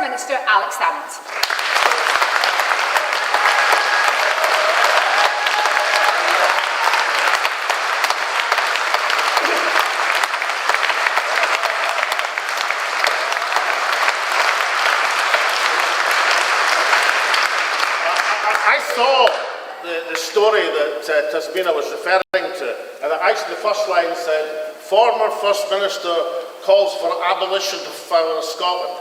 Minister Salmond. I saw the story that Tasmina was referring to, and actually the first line said, former First Minister calls for abolition of Scotland.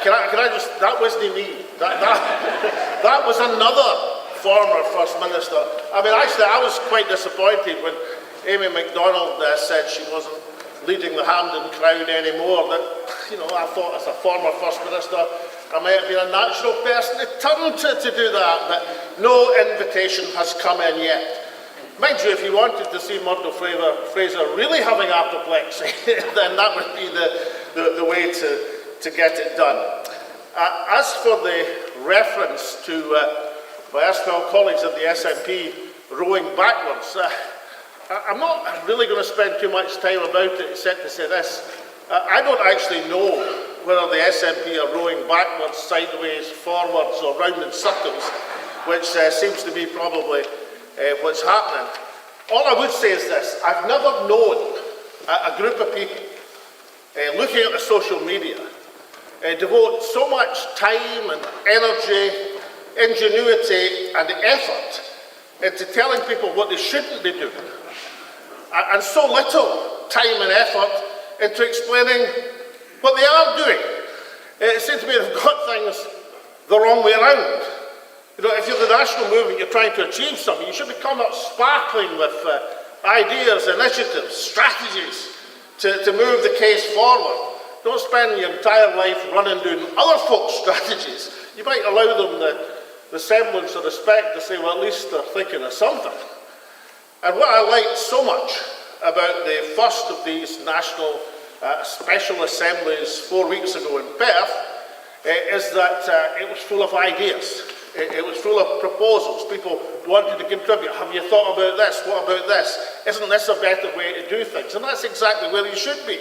Can I just, that wasn't me. That was another former First Minister. I mean, actually, I was quite disappointed when Amy MacDonald said she wasn't leading the Hampden crowd anymore. That, you know, I thought as a former First Minister, I might have been a natural person to turn to do that, but no invitation has come in yet. Mind you, if you wanted to see Murdo Fraser really having apoplexy, then that would be the way to get it done. As for the reference to my erstwhile colleagues at the SNP rowing backwards, I'm not really going to spend too much time about it except to say this. I don't actually know whether the SNP are rowing backwards, sideways, forwards or round in circles, which seems to be probably what's happening. All I would say is this: I've never known a group of people looking at the social media devote so much time and energy, ingenuity and effort into telling people what they shouldn't be doing, and so little time and effort into explaining what they are doing. It seems to me they've got things the wrong way around. You know, if you're the national movement, you're trying to achieve something, you should be coming up sparkling with ideas, initiatives, strategies to move the case forward. Don't spend your entire life running doing other folks' strategies. You might allow them the semblance of respect to say, well, at least they're thinking of something. And what I liked so much about the first of these national special assemblies 4 weeks ago in Perth is that it was full of ideas. It was full of proposals. People wanted to contribute. Have you thought about this? What about this? Isn't this a better way to do things? And that's exactly where you should be.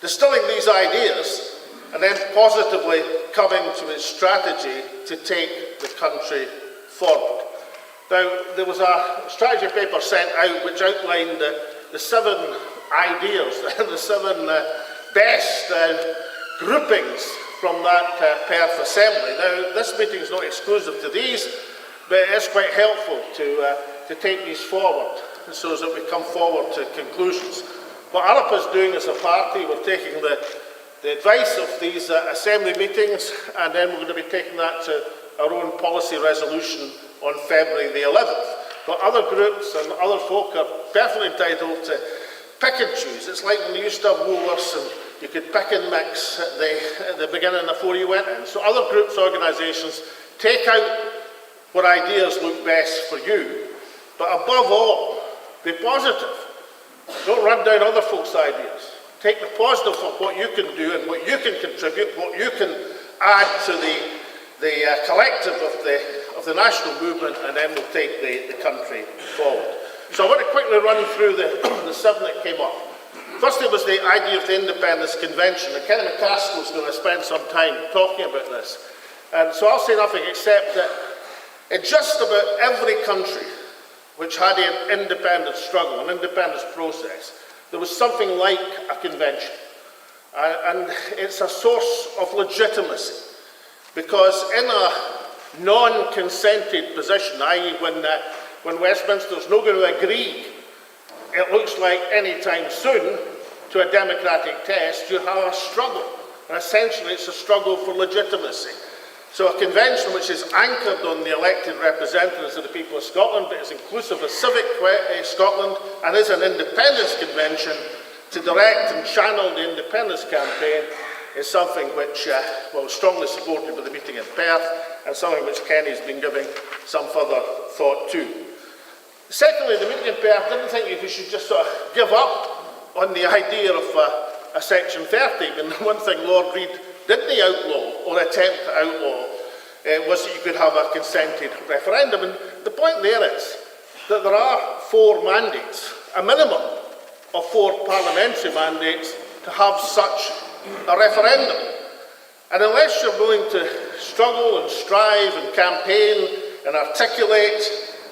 Distilling these ideas and then positively coming to its strategy to take the country forward. Now, there was a strategy paper sent out which outlined the 7 ideas, the 7 best groupings from that Perth Assembly. Now, this meeting is not exclusive to these, but it is quite helpful to take these forward so that we come forward to conclusions. What Alba is doing as a party, we're taking the advice of these Assembly meetings, and then we're going to be taking that to our own policy resolution on February the 11th. But other groups and other folk are perfectly entitled to pick and choose. It's like when you used to have Woolworths and you could pick and mix at the beginning before you went in. So other groups, organisations, take out what ideas look best for you, but above all, be positive. Don't run down other folks' ideas. Take the positive of what you can do and what you can contribute, what you can add to the collective of the national movement, and then we'll take the country forward. So I want to quickly run through the 7 that came up. Firstly was the idea of the Independence Convention, and Kenny McCaskill is going to spend some time talking about this. And so I'll say nothing except that in just about every country which had an independence struggle, an independence process, there was something like a convention. And it's a source of legitimacy, because in a non-consented position, i.e. when Westminster's not going to agree, it looks like any time soon, to a democratic test, you have a struggle. And essentially it's a struggle for legitimacy. So a convention which is anchored on the elected representatives of the people of Scotland, but is inclusive of civic Scotland, and is an independence convention to direct and channel the independence campaign, is something which was strongly supported by the meeting in Perth, and something which Kenny's been giving some further thought to. Secondly, the meeting in Perth didn't think we should just sort of give up on the idea of a Section 30. And one thing Lord Reid didn't outlaw, or attempt to outlaw, was that you could have a consented referendum. And the point there is that there are 4 mandates, a minimum of 4 parliamentary mandates, to have such a referendum. And unless you're willing to struggle and strive and campaign and articulate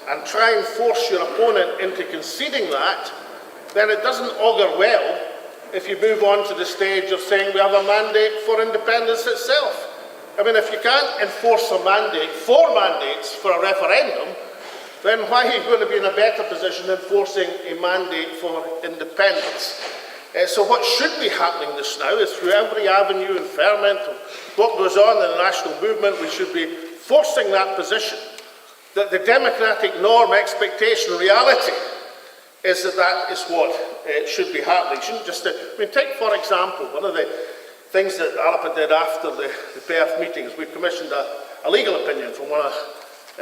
and try and force your opponent into conceding that, then it doesn't augur well if you move on to the stage of saying we have a mandate for independence itself. I mean, if you can't enforce a mandate, 4 mandates for a referendum, then why are you going to be in a better position enforcing a mandate for independence? So what should be happening just now is through every avenue and ferment of what goes on in the national movement, we should be forcing that position, that the democratic norm, expectation, reality is that that is what should be happening. Shouldn't just, take for example, one of the things that Alba did after the Perth meetings, we commissioned a legal opinion from one of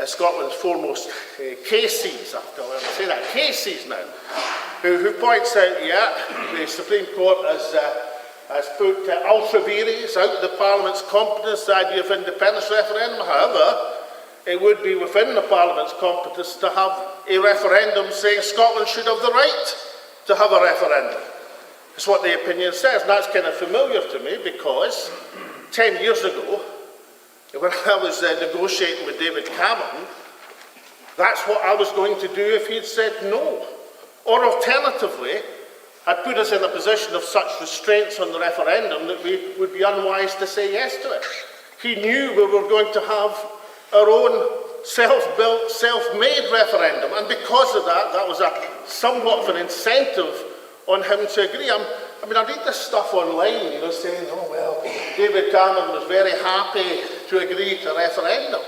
Scotland's foremost cases, after I say that, cases now, who points out, the Supreme Court has put ultra vires out of the Parliament's competence, the idea of independence referendum. However, it would be within the Parliament's competence to have a referendum saying Scotland should have the right to have a referendum. That's what the opinion says, and that's kind of familiar to me because 10 years ago, when I was negotiating with David Cameron, that's what I was going to do if he'd said no. Or alternatively, had put us in a position of such restraints on the referendum that we would be unwise to say yes to it. He knew we were going to have our own self-built, self-made referendum, and because of that, that was somewhat of an incentive on him to agree. I read this stuff online, saying, oh, well, David Cameron was very happy to agree to a referendum.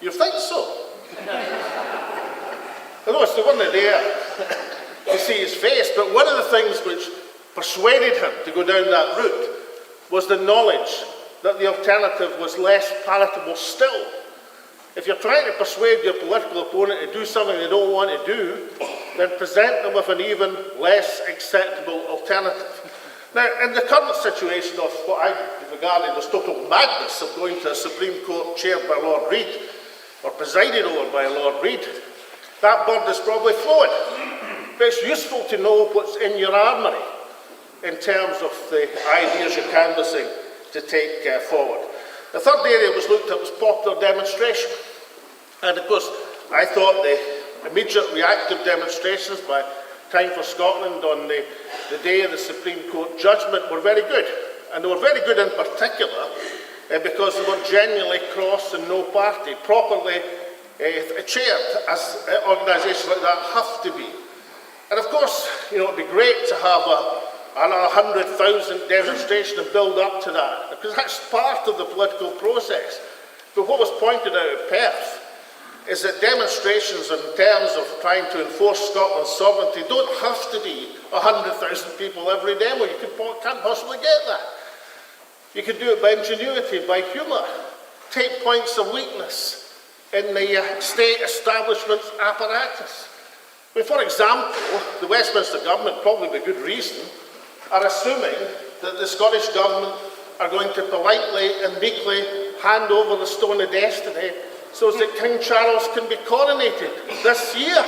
You think so? I know they weren't there to see his face, but one of the things which persuaded him to go down that route was the knowledge that the alternative was less palatable still. If you're trying to persuade your political opponent to do something they don't want to do, then present them with an even less acceptable alternative. Now, in the current situation of what I regarded as total madness of going to a Supreme Court chaired by Lord Reid, or presided over by Lord Reid, that bird is probably flown. But it's useful to know what's in your armoury in terms of the ideas you're canvassing to take forward. The third area was looked at was popular demonstration. And of course, I thought the immediate reactive demonstrations by Time for Scotland on the day of the Supreme Court judgment were very good. And they were very good in particular because they were genuinely cross and no party, properly chaired, as organisations like that have to be. And of course, it would be great to have another 100,000 demonstration and build up to that, because that's part of the political process. But what was pointed out at Perth is that demonstrations in terms of trying to enforce Scotland's sovereignty don't have to be 100,000 people every demo. You can't possibly get that. You can do it by ingenuity, by humour. Take points of weakness in the state establishment's apparatus. For example, the Westminster government, probably with good reason, are assuming that the Scottish government are going to politely and meekly hand over the stone of destiny so that King Charles can be coronated this year.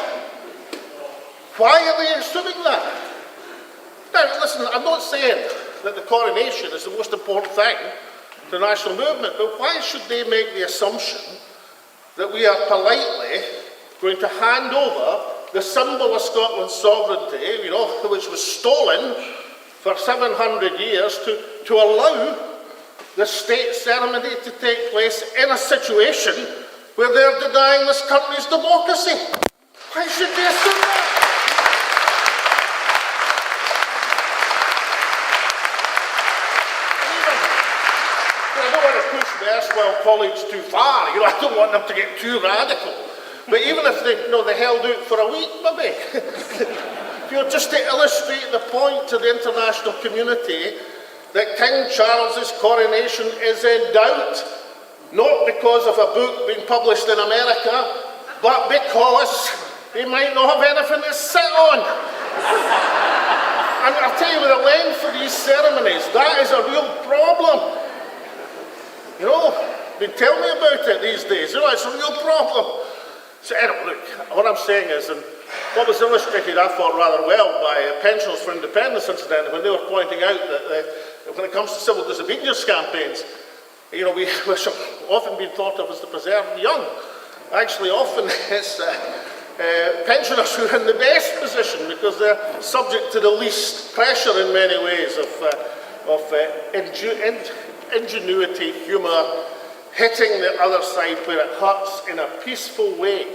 Why are they assuming that? Now, listen, I'm not saying that the coronation is the most important thing to the national movement, but why should they make the assumption that we are politely going to hand over the symbol of Scotland's sovereignty, which was stolen for 700 years, to allow the state ceremony to take place in a situation where they're denying this country's democracy? Why should they assume that? I don't want to push the erstwhile colleagues too far. I don't want them to get too radical. But even if they held out for a week, maybe, just to illustrate the point to the international community that King Charles's coronation is in doubt, not because of a book being published in America, but because he might not have anything to sit on. And I'll tell you, with the length of these ceremonies, that is a real problem. Tell me about it these days. It's a real problem. So, look, what I'm saying is, and what was illustrated, I thought, rather well by Pensioners for Independence, incidentally, when they were pointing out that when it comes to civil disobedience campaigns, You know, we have often been thought of as the preserving young. Actually, often it's pensioners who are in the best position because they're subject to the least pressure in many ways of ingenuity, humour, hitting the other side where it hurts in a peaceful way,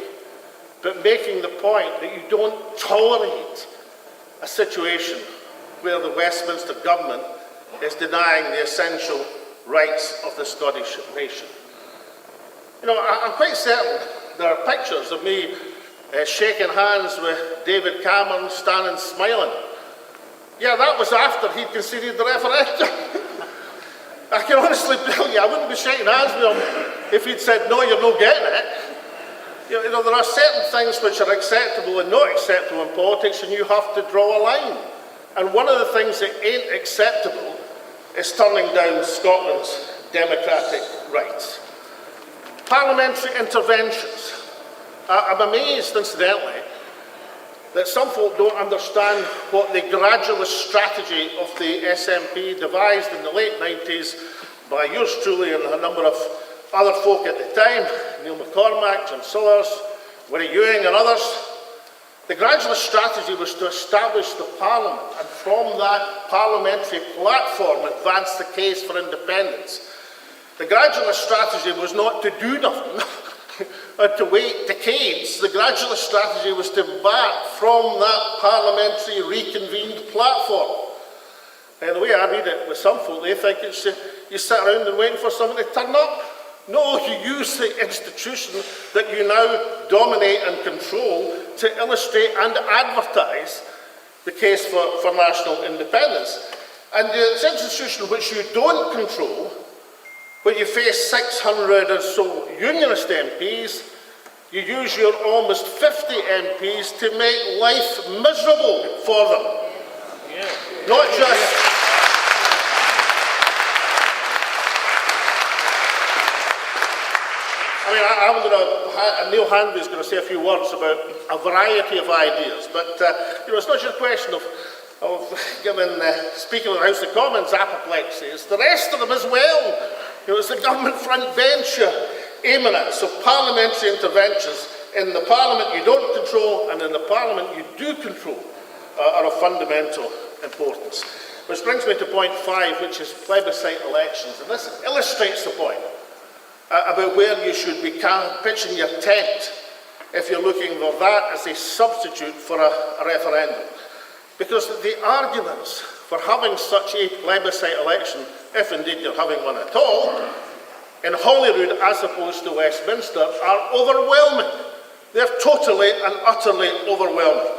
but making the point that you don't tolerate a situation where the Westminster government is denying the essential rights of the Scottish nation. You know, I'm quite certain there are pictures of me shaking hands with David Cameron, standing smiling. Yeah, that was after he'd conceded the referendum. I can honestly tell you, I wouldn't be shaking hands with him if he'd said, no, you're not getting it. You know, there are certain things which are acceptable and not acceptable in politics, and you have to draw a line. And one of the things that ain't acceptable is turning down Scotland's democratic rights. Parliamentary interventions. I'm amazed, incidentally, that some folk don't understand what the gradualist strategy of the SNP devised in the late 90s by yours truly and a number of other folk at the time, Neil McCormack, Jim Sullers, Willie Ewing and others. The gradualist strategy was to establish the Parliament and from that parliamentary platform advance the case for independence. The gradualist strategy was not to do nothing or to wait decades. The gradualist strategy was to back from that parliamentary reconvened platform. And the way I read it with some folk, they think it's you sit around and waiting for someone to turn up. No, you use the institution that you now dominate and control to illustrate and advertise the case for national independence. And it's an institution which you don't control, when you face 600 or so unionist MPs, you use your almost 50 MPs to make life miserable for them. Yeah. Not just... I mean, I'm going to, Neil Hanby is going to say a few words about a variety of ideas, but you know, it's not just a question of giving Speaker of the House of Commons apoplexy, it's the rest of them as well. You know, it's the government front bench aiming at. So parliamentary interventions in the Parliament you don't control and in the Parliament you do control are of fundamental importance. Which brings me to point 5, which is plebiscite elections. And this illustrates the point about where you should be pitching your tent if you're looking for that as a substitute for a referendum. Because the arguments for having such a plebiscite election, if indeed you're having one at all, in Holyrood as opposed to Westminster, are overwhelming. They're totally and utterly overwhelming.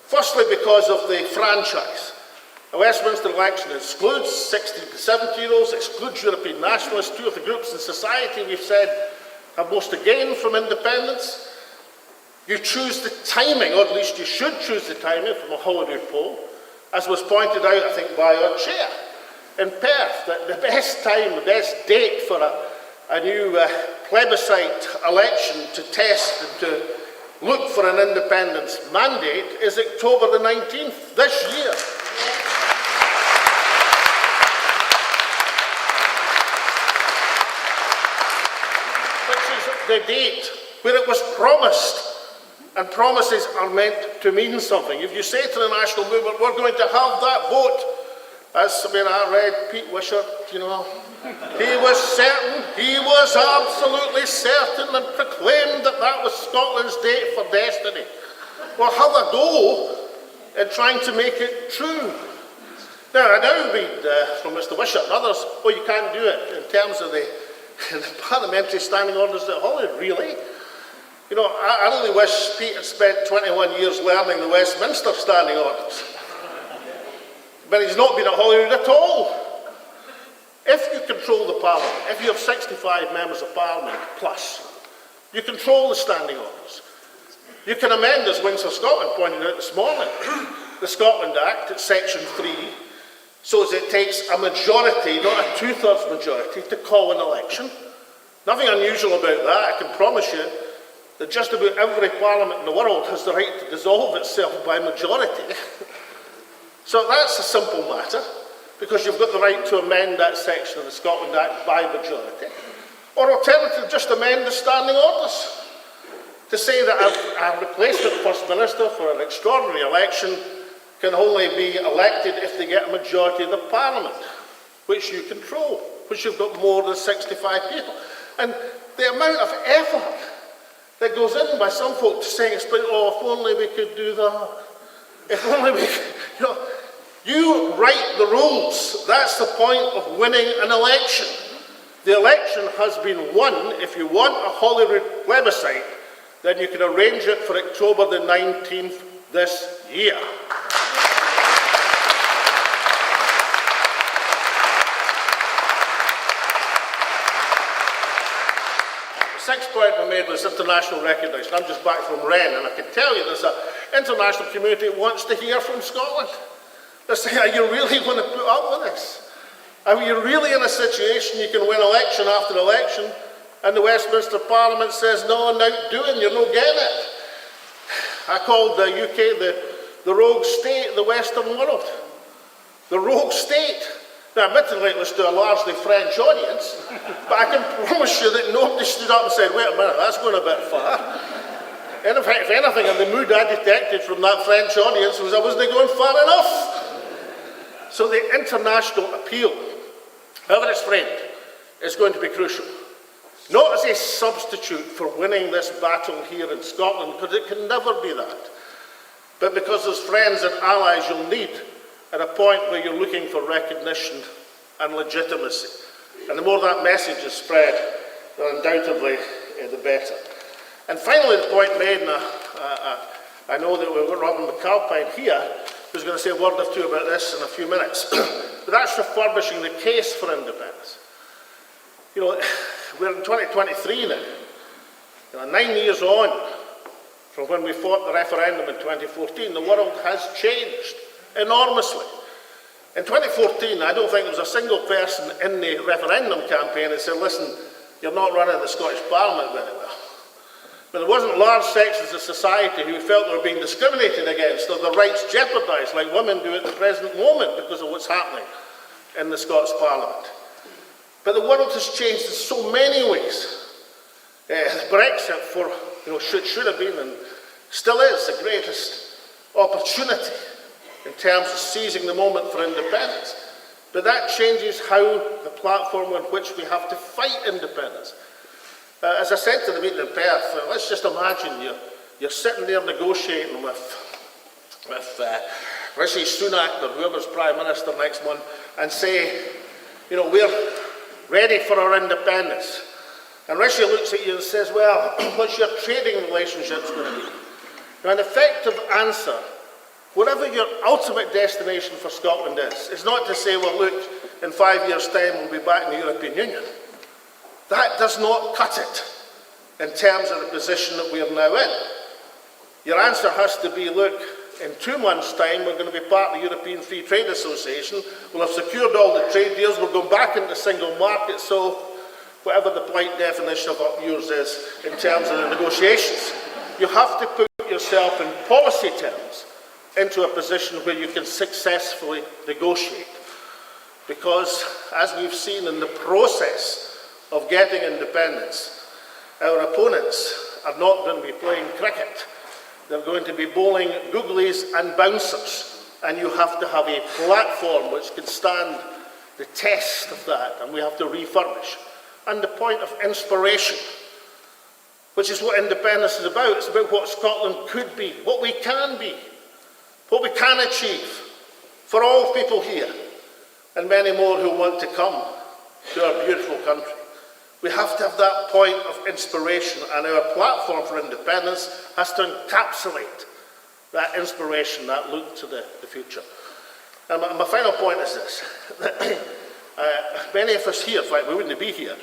Firstly, because of the franchise. The Westminster election excludes 60 to 70-year-olds, excludes European nationalists, 2 of the groups in society we've said have most to gain from independence. You choose the timing, or at least you should choose the timing from a Holyrood poll, as was pointed out, I think, by our chair in Perth, that the best time, the best date for a new plebiscite election to test and to look for an independence mandate is October the 19th this year. The date where it was promised, and promises are meant to mean something. If you say to the national movement, we're going to have that vote, as I mean, I read Pete Wishart, you know, he was certain, he was absolutely certain and proclaimed that that was Scotland's date for destiny. Well, have a go in trying to make it true. Now, I now read from Mr. Wishart and others, well, you can't do it in terms of the parliamentary standing orders at Holyrood, really? You know, I really wish Pete had spent 21 years learning the Westminster standing orders. But he's not been at Holyrood at all. If you control the Parliament, if you have 65 members of Parliament plus, you control the standing orders. You can amend, as Wings for Scotland pointed out this morning, the Scotland Act at section 3, so as it takes a majority, not a two-thirds majority, to call an election. Nothing unusual about that. I can promise you that just about every parliament in the world has the right to dissolve itself by majority. So that's a simple matter. because you've got the right to amend that section of the Scotland Act by majority. Or alternatively, just amend the standing orders to say that a replacement First Minister for an extraordinary election can only be elected if they get a majority of the Parliament, which you control, which you've got more than 65 people. And the amount of effort that goes in by some folk saying, oh, if only we could do that. If only we could, you write the rules. That's the point of winning an election. The election has been won. If you want a Holyrood plebiscite, then you can arrange it for October the 19th this year. The sixth point I made was international recognition. I'm just back from Rennes, and I can tell you there's an international community that wants to hear from Scotland. They're saying, are you really going to put up with this? Are you really in a situation you can win election after election, and the Westminster Parliament says, no, now doing, you're not getting it? I called the UK the rogue state of the Western world. The rogue state. Now, admittedly, it was to a largely French audience, but I can promise you that nobody stood up and said, wait a minute, that's going a bit far. And in fact, if anything, in the mood I detected from that French audience was I wasn't going far enough. So the international appeal, however it's framed, is going to be crucial. Not as a substitute for winning this battle here in Scotland, because it can never be that, but because as friends and allies you'll need at a point where you're looking for recognition and legitimacy. And the more that message is spread, then undoubtedly the better. And finally, the point made, and I know that we've got Robin McAlpine here, who's going to say a word or two about this in a few minutes, but that's refurbishing the case for independence. We're in 2023 now. 9 years on from when we fought the referendum in 2014, the world has changed enormously. In 2014, I don't think there was a single person in the referendum campaign that said, listen, you're not running the Scottish Parliament very well. But there wasn't large sections of society who felt they were being discriminated against or their rights jeopardised, like women do at the present moment because of what's happening in the Scots Parliament. But the world has changed in so many ways. Brexit should have been and still is the greatest opportunity in terms of seizing the moment for independence. But that changes how the platform on which we have to fight independence. As I said to the meeting in Perth, let's just imagine you're sitting there negotiating with Rishi Sunak or whoever's Prime Minister next month and say, we're ready for our independence. And Rishi looks at you and says, well, what's your trading relationships going to be? Now, an effective answer, whatever your ultimate destination for Scotland is not to say, well, look, in 5 years' time we'll be back in the European Union. That does not cut it in terms of the position that we are now in. Your answer has to be, look, in 2 months' time we're going to be part of the European Free Trade Association, we'll have secured all the trade deals, we'll go back into the single market, so whatever the polite definition of yours is in terms of the negotiations, you have to put yourself in policy terms into a position where you can successfully negotiate. Because, as we've seen in the process of getting independence, our opponents are not going to be playing cricket. They're going to be bowling googlies and bouncers, and you have to have a platform which can stand the test of that, and we have to refurbish. And the point of inspiration, which is what independence is about. It's about what Scotland could be, what we can be, what we can achieve for all people here, and many more who want to come to our beautiful country. We have to have that point of inspiration, and our platform for independence has to encapsulate that inspiration, that look to the future. And my final point is this. Many of us here, in fact we wouldn't be here,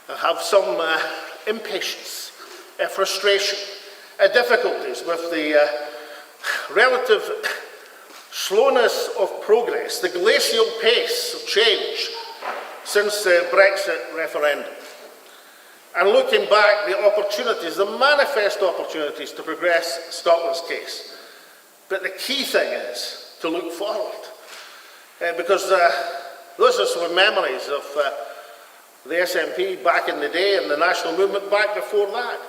have some impatience, frustration, difficulties with the relative slowness of progress, the glacial pace of change since the Brexit referendum. And looking back, the opportunities, the manifest opportunities to progress Scotland's case. But the key thing is to look forward. because those are some memories of the SNP back in the day and the national movement back before that.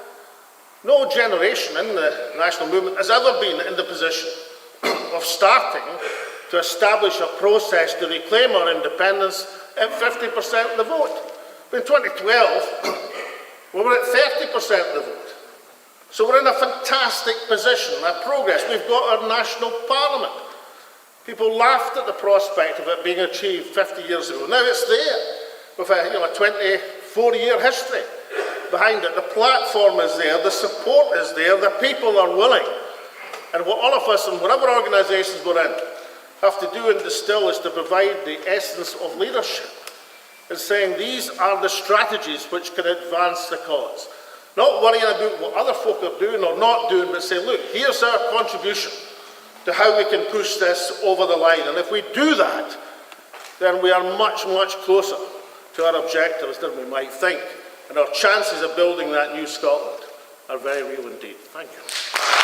No generation in the national movement has ever been in the position of starting to establish a process to reclaim our independence at 50% of the vote. In 2012, we were at 30% of the vote. So we're in a fantastic position, a progress. We've got our national parliament. People laughed at the prospect of it being achieved 50 years ago. Now it's there, with a 24-year history behind it. The platform is there, the support is there, the people are willing. And what all of us, in whatever organisations we're in, have to do and distill is to provide the essence of leadership. And saying these are the strategies which can advance the cause. Not worrying about what other folk are doing or not doing, but say, look, here's our contribution to how we can push this over the line. And if we do that, then we are much, much closer to our objectives than we might think. And our chances of building that new Scotland are very real indeed. Thank you.